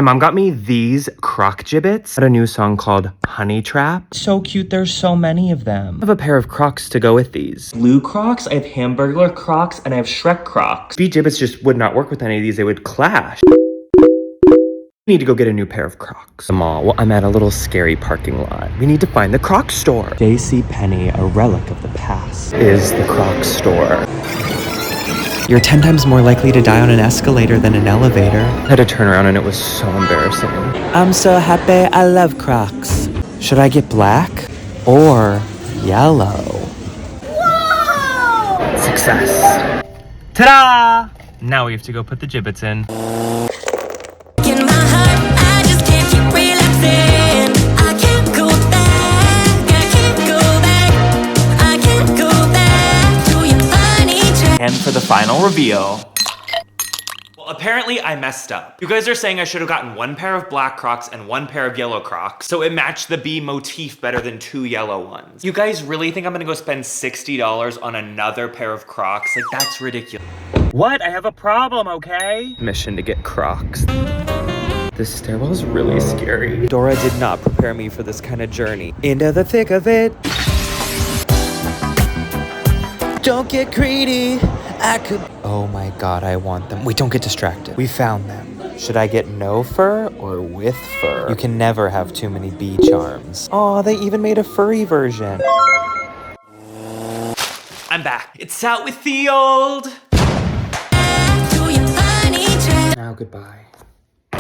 My mom got me these Croc gibbets at a new song called Honey Trap. So cute, there's so many of them. I have a pair of Crocs to go with these. Blue Crocs, I have Hamburglar Crocs, and I have Shrek Crocs. These gibbets just would not work with any of these, they would clash. We need to go get a new pair of Crocs. The mall. Well, I'm at a little scary parking lot. We need to find the Crocs store. JCPenney, a relic of the past, is the Crocs store. You're 10 times more likely to die on an escalator than an elevator. I had to turn around and it was so embarrassing. I'm so happy, I love Crocs. Should I get black or yellow? Whoa! Success. Ta-da! Now we have to go put the gibbets in. And for the final reveal. Well, apparently I messed up. You guys are saying I should have gotten one pair of black Crocs and one pair of yellow Crocs, so it matched the bee motif better than two yellow ones. You guys really think I'm gonna go spend $60 on another pair of Crocs? Like, that's ridiculous. What? I have a problem, okay? Mission to get Crocs. This stairwell is really scary. Dora did not prepare me for this kind of journey. Into the thick of it. Don't get greedy, I could... Oh my god, I want them. Wait, don't get distracted. We found them. Should I get no fur or with fur? You can never have too many bee charms. Aw, they even made a furry version. I'm back. It's out with the old. Now goodbye.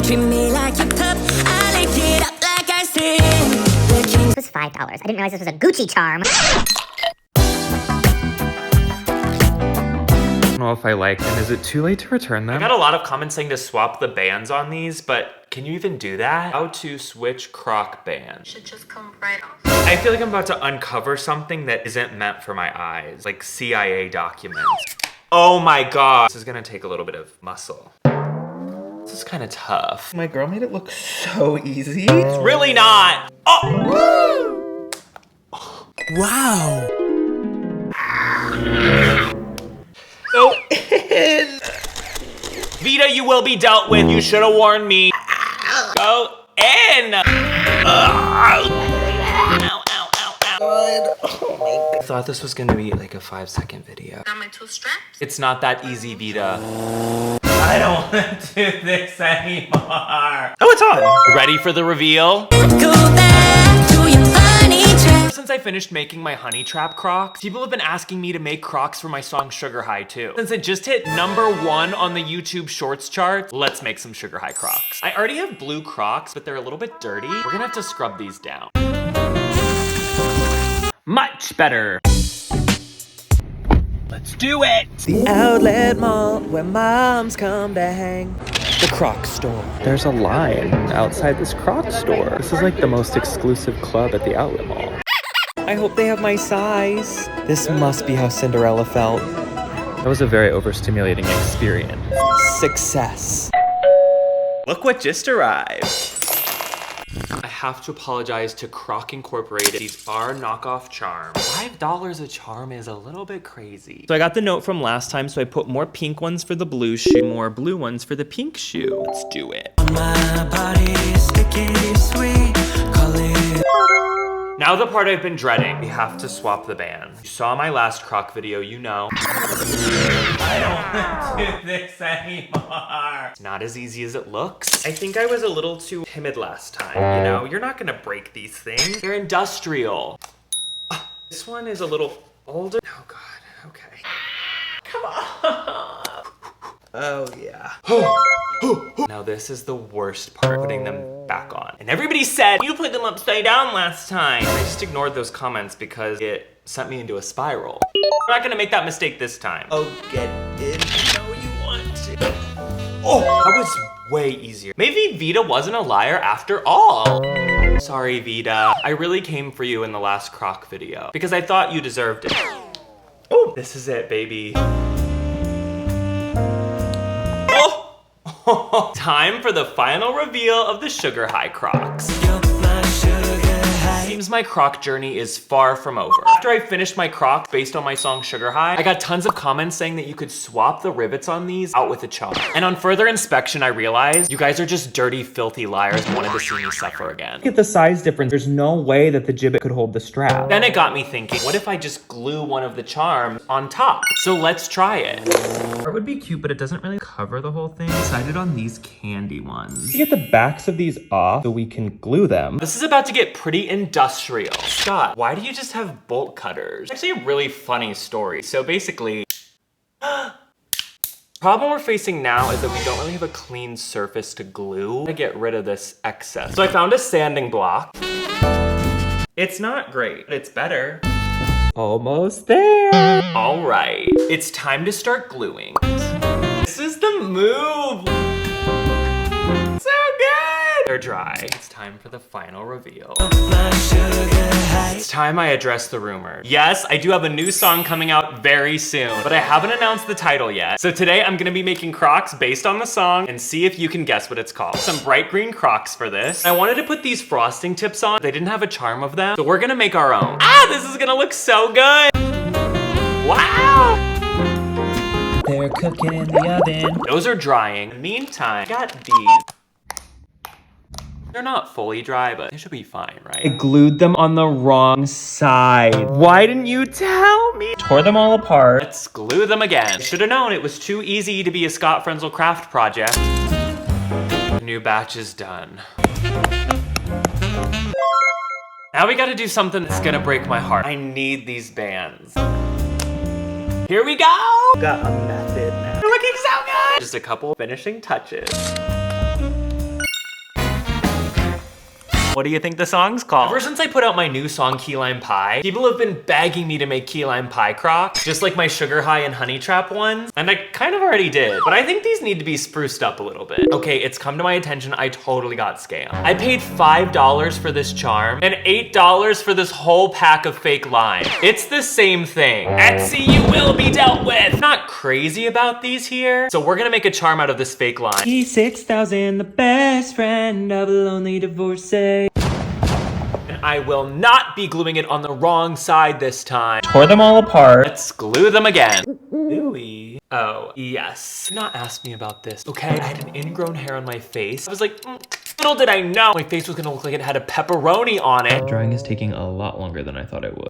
Treat me like your pup, I lick it up like I said. This was $5. I didn't realize this was a Gucci charm. I don't know if I like them. Is it too late to return them? I got a lot of comments saying to swap the bands on these, but can you even do that? How to switch Croc band? Should just come right off. I feel like I'm about to uncover something that isn't meant for my eyes, like CIA documents. Oh my god. This is gonna take a little bit of muscle. This is kind of tough. My girl made it look so easy. It's really not. Oh! Wow. Go in. Vita, you will be dealt with. You should have warned me. Go in. Ow, ow, ow, ow. Oh my God. I thought this was gonna be like a 5-second video. Got my two straps. It's not that easy, Vita. I don't want to do this anymore. Oh, it's on. Ready for the reveal? Go back to your honey trap. Since I finished making my honey trap Crocs, people have been asking me to make Crocs for my song Sugar High too. Since it just hit #1 on the YouTube Shorts chart, let's make some Sugar High Crocs. I already have blue Crocs, but they're a little bit dirty. We're gonna have to scrub these down. Much better. Let's do it! The outlet mall where moms come to hang. The Crocs store. There's a line outside this Crocs store. This is like the most exclusive club at the outlet mall. I hope they have my size. This must be how Cinderella felt. That was a very overstimulating experience. Success. Look what just arrived. I have to apologize to Croc Incorporated. These are knockoff charms. $5 a charm is a little bit crazy. So I got the note from last time, so I put more pink ones for the blue shoe, more blue ones for the pink shoe. Let's do it. My body is sticky, sweet, now the part I've been dreading. We have to swap the band. You saw my last Croc video, you know. I don't want to do this anymore. It's not as easy as it looks. I think I was a little too timid last time, you know? You're not gonna break these things. They're industrial. This one is a little older. Oh God, okay. Come on. Oh yeah. Now this is the worst part, putting them back on. And everybody said, you put them upside down last time. I just ignored those comments because it sent me into a spiral. We're not gonna make that mistake this time. Oh, get in. I know you want to. Oh, that was way easier. Maybe Vita wasn't a liar after all. Sorry, Vita. I really came for you in the last Croc video because I thought you deserved it. Oh, this is it, baby. Time for the final reveal of the Sugar High Crocs. You're my sugar high. seems my Croc journey is far from over. After I finished my Crocs based on my song Sugar High, I got tons of comments saying that you could swap the rivets on these out with a charm. And on further inspection, I realized you guys are just dirty, filthy liars and wanted to see me suffer again. Look at the size difference. There's no way that the gibbet could hold the strap. Then it got me thinking, what if I just glue one of the charms on top? So let's try it. It would be cute, but it doesn't really cover the whole thing. Decided on these candy ones. Get the backs of these off so we can glue them. This is about to get pretty industrial. Scott, why do you just have bolt cutters? Actually a really funny story. So basically, problem we're facing now is that we don't really have a clean surface to glue to get rid of this excess. So I found a sanding block. It's not great, but it's better. Almost there. All right, it's time to start gluing. This is the move. So good. They're dry. It's time for the final reveal. It's time I address the rumor. Yes, I do have a new song coming out very soon, but I haven't announced the title yet. So today I'm gonna be making Crocs based on the song and see if you can guess what it's called. Some bright green Crocs for this. I wanted to put these frosting tips on. They didn't have a charm of them, so we're gonna make our own. Ah, this is gonna look so good. Wow. They're cooking in the oven. Those are drying. In the meantime, I got these. They're not fully dry, but they should be fine, right? I glued them on the wrong side. Why didn't you tell me? Tore them all apart. Let's glue them again. Should have known it was too easy to be a Scott Frenzel craft project. New batch is done. Now we gotta do something that's gonna break my heart. I need these bands. Here we go! Got a method now. They're looking so good! Just a couple finishing touches. What do you think the song's called? Ever since I put out my new song, Key Lime Pie, people have been begging me to make Key Lime Pie Crocs, just like my Sugar High and Honey Trap ones, and I kind of already did, but I think these need to be spruced up a little bit. Okay, it's come to my attention, I totally got scammed. I paid $5 for this charm, and $8 for this whole pack of fake lime. It's the same thing. Etsy, you will be dealt with! Not crazy about these here, so we're gonna make a charm out of this fake lime. E6000, the best friend of a lonely divorcee. I will not be gluing it on the wrong side this time. Tore them all apart. Let's glue them again. Ooey. Oh, yes. Do not ask me about this, okay? I had an ingrown hair on my face. I was like, little did I know my face was gonna look like it had a pepperoni on it. Drying is taking a lot longer than I thought it would.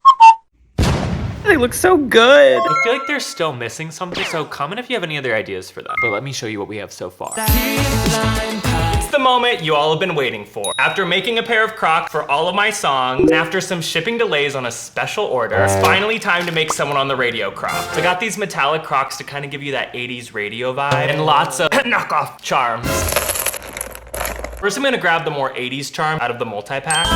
They look so good. I feel like they're still missing something, so comment if you have any other ideas for them. But let me show you what we have so far. It's the moment you all have been waiting for. After making a pair of Crocs for all of my songs, and after some shipping delays on a special order, it's finally time to make someone on the radio Crocs. I got these metallic Crocs to kind of give you that 80s radio vibe, and lots of knockoff charms. First, I'm gonna grab the more 80s charm out of the multi-pack.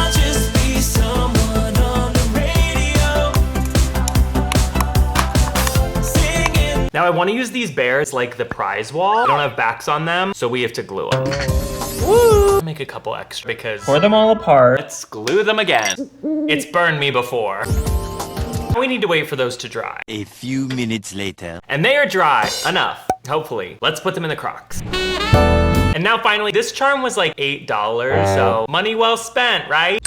Now I want to use these bears like the prize wall. They don't have backs on them, so we have to glue them. Woo! Make a couple extra because Tore them all apart. let's glue them again. It's burned me before. We need to wait for those to dry. A few minutes later. And they are dry. Enough, hopefully. Let's put them in the Crocs. And now finally, this charm was like $8, so money well spent, right?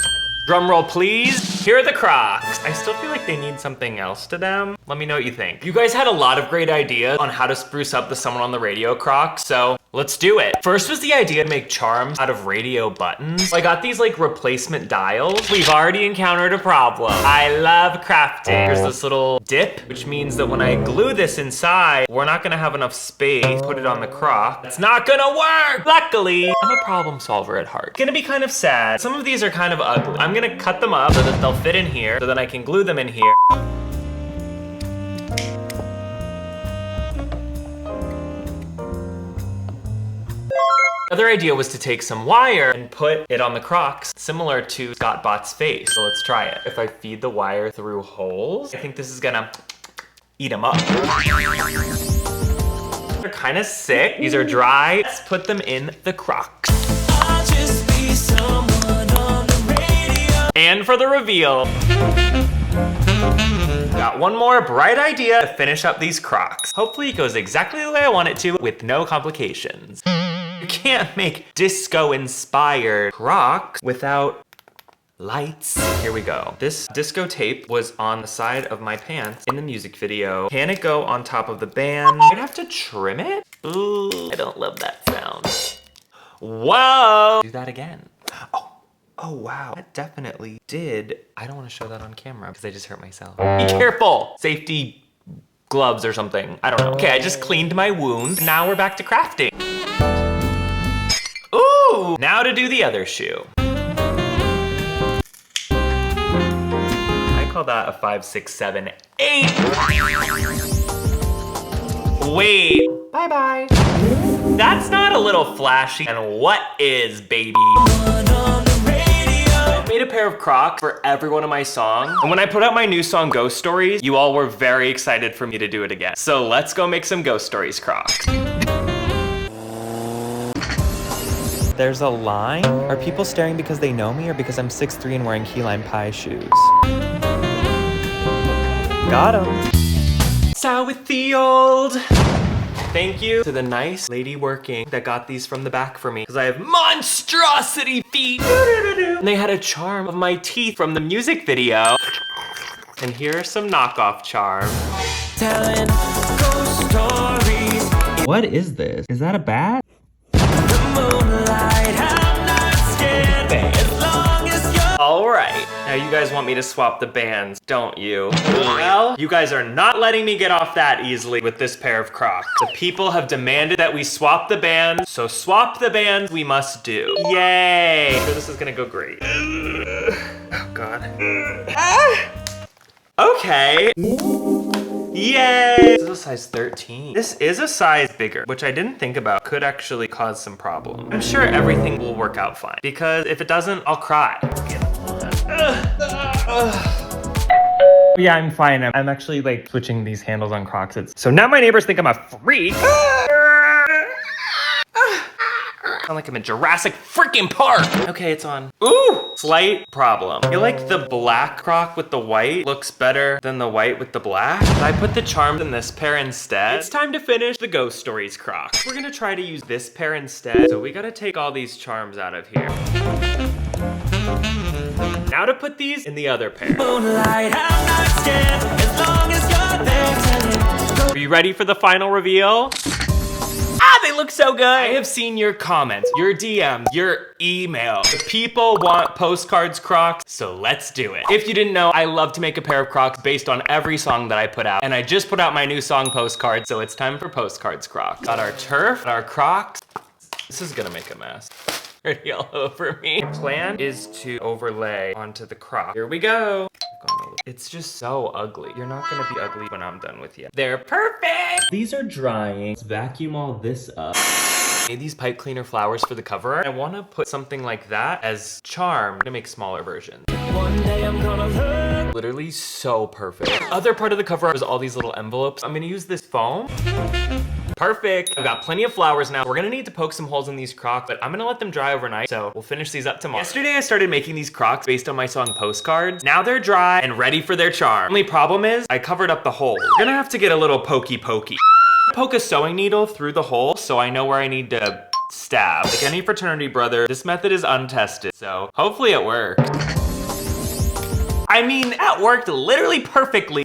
Drum roll, please. Here are the Crocs. I still feel like they need something else to them. Let me know what you think. You guys had a lot of great ideas on how to spruce up the Someone on the Radio Crocs, so let's do it. First was the idea to make charms out of radio buttons. I got these like replacement dials. We've already encountered a problem. I love crafting. There's this little dip, which means that when I glue this inside, we're not gonna have enough space to put it on the Croc. It's not gonna work! Luckily, I'm a problem solver at heart. It's gonna be kind of sad. Some of these are kind of ugly. I'm gonna cut them up so that they'll fit in here, so then I can glue them in here. Another idea was to take some wire and put it on the Crocs, similar to Scott Bot's face. So let's try it. If I feed the wire through holes, I think this is gonna eat them up. They're kind of sick. These are dry. Let's put them in the Crocs. And for the reveal, got one more bright idea to finish up these Crocs. Hopefully it goes exactly the way I want it to with no complications. You can't make disco-inspired Crocs without Lights. Here we go. This disco tape was on the side of my pants in the music video. Can it go on top of the band? I'd have to trim it? Ooh, I don't love that sound. Whoa! Do that again. Oh wow, that definitely did. I don't want to show that on camera because I just hurt myself. Be careful! Safety gloves or something. I don't know. Okay, I just cleaned my wound. Now we're back to crafting. Ooh! Now to do the other shoe. I call that a 5, 6, 7, 8. Wait. Bye-bye. That's not a little flashy. And what is, baby? I made a pair of Crocs for every one of my songs. And when I put out my new song, Ghost Stories, you all were very excited for me to do it again. So let's go make some Ghost Stories Crocs. There's a line? Are people staring because they know me or because I'm 6'3" and wearing key lime pie shoes? Got 'em. So with the old. Thank you to the nice lady working that got these from the back for me because I have monstrosity feet. And they had a charm of my teeth from the music video. And here are some knockoff charms. Telling ghost stories. What is this? Is that a bat? All right, now you guys want me to swap the bands, don't you? Well, you guys are not letting me get off that easily with this pair of Crocs. The people have demanded that we swap the bands, so swap the bands we must do. Yay! I'm sure this is gonna go great. Oh God. Okay. Yay! This is a size 13. This is a size bigger, which I didn't think about could actually cause some problems. I'm sure everything will work out fine because if it doesn't, I'll cry. Yeah, I'm fine. I'm actually like switching these handles on Crocs. So now my neighbors think I'm a freak. Sound like I'm in Jurassic freaking Park. Okay, it's on. Ooh, slight problem. I feel like the black Croc with the white looks better than the white with the black. So I put the charms in this pair instead. It's time to finish the Ghost Stories Crocs. We're gonna try to use this pair instead. So we gotta take all these charms out of here. Now to put these in the other pair. Moonlight, I'm not scared, as long as you're there. Are you ready for the final reveal? They look so good. I have seen your comments, your DMs, your email. The people want Postcards Crocs, so let's do it. If you didn't know, I love to make a pair of Crocs based on every song that I put out. And I just put out my new song, Postcards, so it's time for Postcards Crocs. Got our turf, got our Crocs. This is gonna make a mess. Already all over me. The plan is to overlay onto the Croc. Here we go. It's just so ugly. You're not gonna be ugly when I'm done with you. They're perfect! These are drying. Let's vacuum all this up. I made these pipe cleaner flowers for the cover art. I wanna put something like that as charm to make smaller versions. One day I'm gonna learn. Literally so perfect. Other part of the cover art was all these little envelopes. I'm gonna use this foam. Perfect. I've got plenty of flowers now. We're gonna need to poke some holes in these Crocs, but I'm gonna let them dry overnight, so we'll finish these up tomorrow. Yesterday, I started making these Crocs based on my song Postcards. Now they're dry and ready for their charm. Only problem is, I covered up the holes. We're gonna have to get a little pokey. Poke a sewing needle through the hole so I know where I need to stab. Like any fraternity brother, this method is untested, so hopefully it worked. I mean, that worked literally perfectly.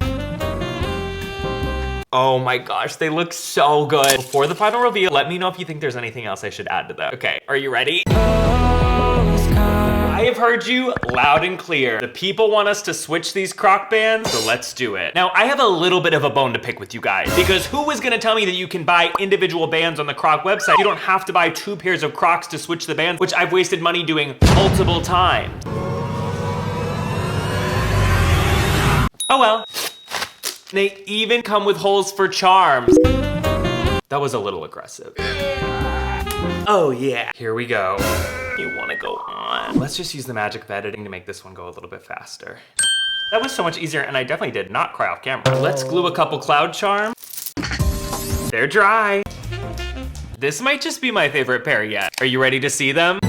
Oh my gosh, they look so good. Before the final reveal, let me know if you think there's anything else I should add to that. Okay, are you ready? I have heard you loud and clear. The people want us to switch these Croc bands, so let's do it. Now, I have a little bit of a bone to pick with you guys, because who was gonna tell me that you can buy individual bands on the Croc website? You don't have to buy 2 pairs of Crocs to switch the bands, which I've wasted money doing multiple times. Oh well. They even come with holes for charms. That was a little aggressive. Oh yeah, here we go. You wanna go on. Let's just use the magic of editing to make this one go a little bit faster. That was so much easier, and I definitely did not cry off camera. Let's glue a couple cloud charms. They're dry. This might just be my favorite pair yet. Are you ready to see them?